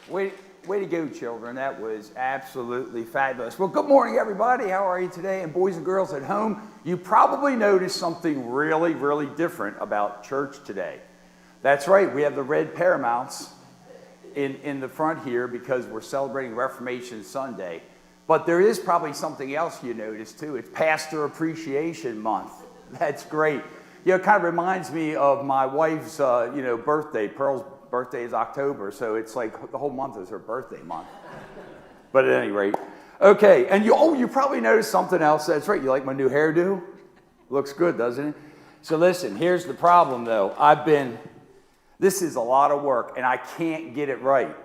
Way to go, children. That was absolutely fabulous. Well, good morning, everybody. How are you today? And boys and girls at home, you probably noticed something really, really different about church today. That's right. We have the red Paramounts in the front here because we're celebrating Reformation Sunday. But there is probably something else you noticed, too. It's Pastor Appreciation Month. That's great. You know, it kind of reminds me of my wife's, birthday. Pearl's birthday is October, so it's like the whole month is her birthday month. But at any rate, okay. And you probably noticed something else. That's right. You like my new hairdo? Looks good, doesn't it? So listen, here's the problem, though. This is a lot of work, and I can't get it right.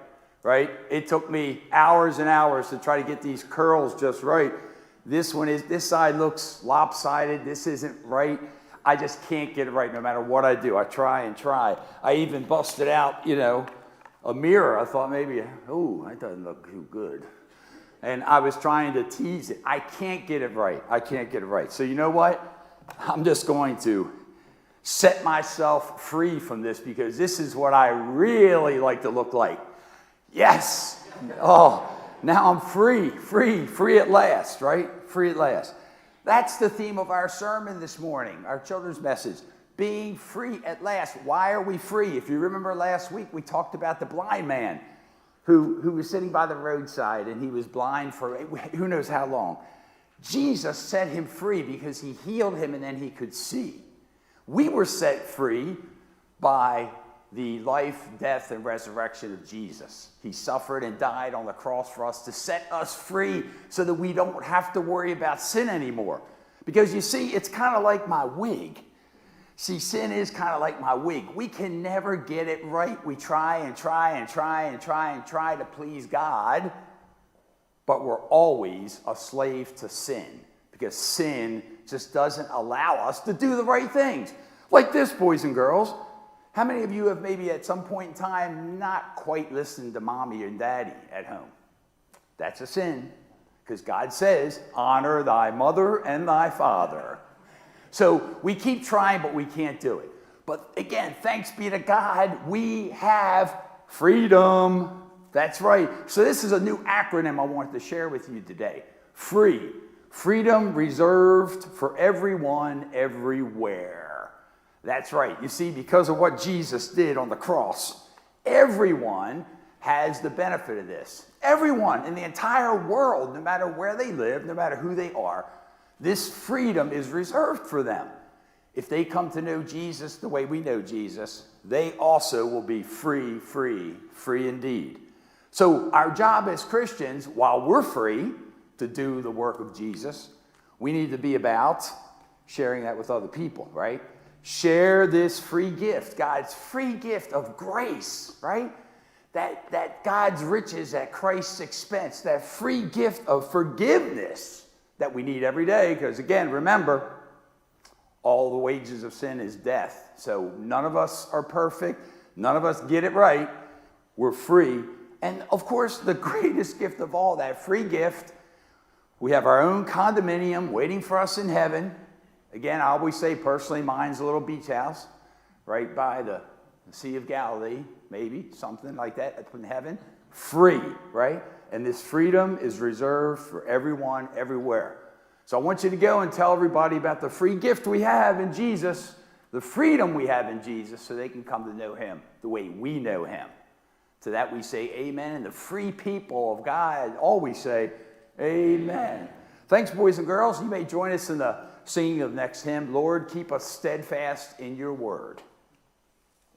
It took me hours and hours to try to get these curls just right. This side looks lopsided. This isn't right. I just can't get it right no matter what I do. I try and try. I even busted out, a mirror. I thought maybe, that doesn't look too good. And I was trying to tease it. I can't get it right. So you know what? I'm just going to set myself free from this because this is what I really like to look like. Yes. Oh, now I'm free at last, right? Free at last. That's the theme of our sermon this morning, our children's message, being free at last. Why are we free? If you remember last week, we talked about the blind man who was sitting by the roadside and he was blind for who knows how long. Jesus set him free because he healed him and then he could see. We were set free by the life, death, and resurrection of Jesus. He suffered and died on the cross for us to set us free so that we don't have to worry about sin anymore. Because you see, it's kind of like my wig. See, sin is kind of like my wig. We can never get it right. We try and try to please God, but we're always a slave to sin because sin just doesn't allow us to do the right things. Like this, boys and girls. How many of you have maybe at some point in time not quite listened to mommy and daddy at home? That's a sin because God says, honor thy mother and thy father. So we keep trying, but we can't do it. But again, thanks be to God, we have freedom. That's right. So this is a new acronym I wanted to share with you today. FREE. Freedom reserved for everyone, everywhere. That's right. You see, because of what Jesus did on the cross, everyone has the benefit of this. Everyone in the entire world, no matter where they live, no matter who they are, this freedom is reserved for them. If they come to know Jesus the way we know Jesus, they also will be free indeed. So our job as Christians, while we're free to do the work of Jesus, we need to be about sharing that with other people, right? Share this free gift, God's free gift of grace, right? That God's riches at Christ's expense, that free gift of forgiveness that we need every day. Because again, remember, all the wages of sin is death. So none of us are perfect. None of us get it right. We're free. And of course, the greatest gift of all, that free gift, we have our own condominium waiting for us in heaven. Again, I always say personally, mine's a little beach house right by the Sea of Galilee, maybe, something like that, up in heaven. Free, right? And this freedom is reserved for everyone, everywhere. So I want you to go and tell everybody about the free gift we have in Jesus, the freedom we have in Jesus, so they can come to know him the way we know him. To that we say amen, and the free people of God always say amen. Thanks, boys and girls. You may join us in the singing of next hymn, Lord, keep us steadfast in your word.